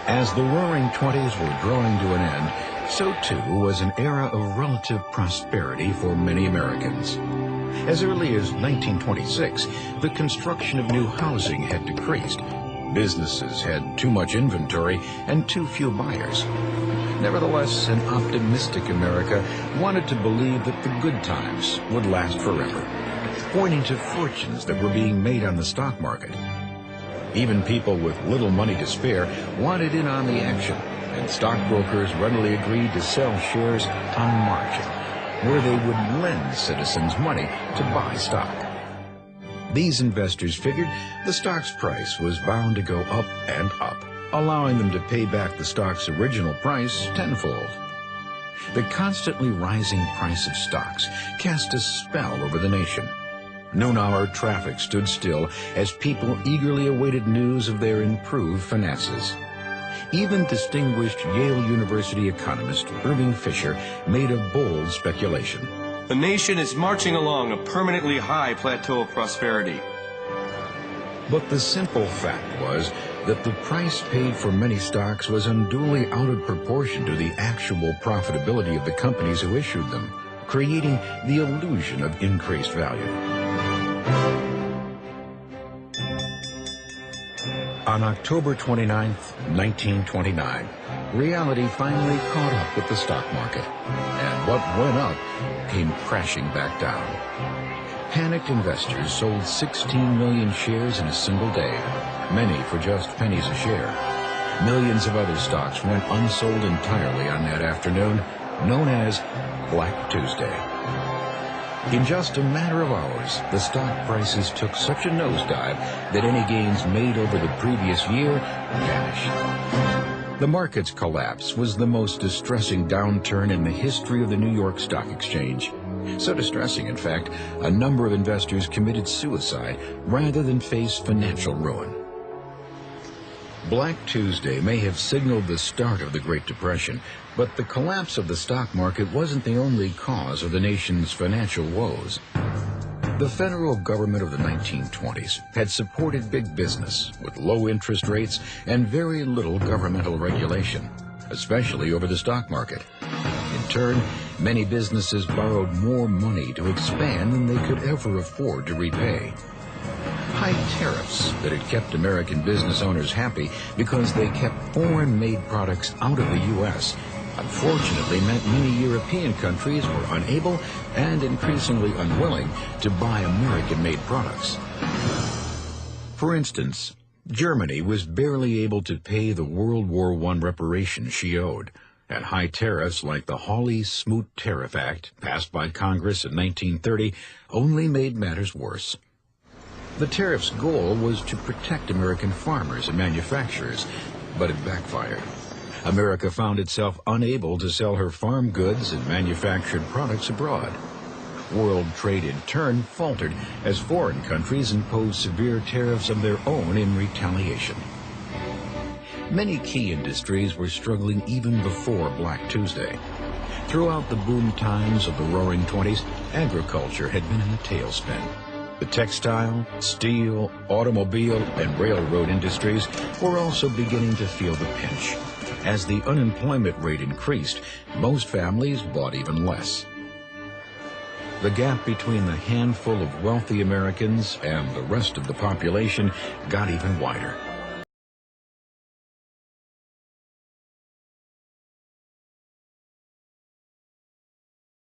As the Roaring Twenties were drawing to an end, so too was an era of relative prosperity for many Americans. As early as 1926, the construction of new housing had decreased. Businesses had too much inventory and too few buyers. Nevertheless, an optimistic America wanted to believe that the good times would last forever, pointing to fortunes that were being made on the stock market. Even people with little money to spare wanted in on the action, and stockbrokers readily agreed to sell shares on margin, where they would lend citizens money to buy stock. These investors figured the stock's price was bound to go up and up, allowing them to pay back the stock's original price tenfold. The constantly rising price of stocks cast a spell over the nation. Noon-hour traffic stood still as people eagerly awaited news of their improved finances. Even distinguished Yale University economist Irving Fisher made a bold speculation. The nation is marching along a permanently high plateau of prosperity. But the simple fact was that the price paid for many stocks was unduly out of proportion to the actual profitability of the companies who issued them, creating the illusion of increased value. On October 29, 1929, reality finally caught up with the stock market, and what went up came crashing back down. Panicked investors sold 16 million shares in a single day, many for just pennies a share. Millions of other stocks went unsold entirely on that afternoon, known as Black Tuesday. In just a matter of hours, the stock prices took such a nosedive that any gains made over the previous year vanished. The market's collapse was the most distressing downturn in the history of the New York Stock Exchange. So distressing, in fact, a number of investors committed suicide rather than face financial ruin. Black Tuesday may have signaled the start of the Great Depression, but the collapse of the stock market wasn't the only cause of the nation's financial woes. The federal government of the 1920s had supported big business with low interest rates and very little governmental regulation, especially over the stock market. In turn, many businesses borrowed more money to expand than they could ever afford to repay. High tariffs that had kept American business owners happy because they kept foreign-made products out of the U.S. unfortunately meant many European countries were unable and increasingly unwilling to buy American-made products. For instance, Germany was barely able to pay the World War I reparations she owed, and high tariffs like the Hawley-Smoot Tariff Act, passed by Congress in 1930, only made matters worse. The tariff's goal was to protect American farmers and manufacturers, but it backfired. America found itself unable to sell her farm goods and manufactured products abroad. World trade in turn faltered as foreign countries imposed severe tariffs of their own in retaliation. Many key industries were struggling even before Black Tuesday. Throughout the boom times of the Roaring Twenties, agriculture had been in a tailspin. The textile, steel, automobile, and railroad industries were also beginning to feel the pinch. As the unemployment rate increased, most families bought even less. The gap between the handful of wealthy Americans and the rest of the population got even wider.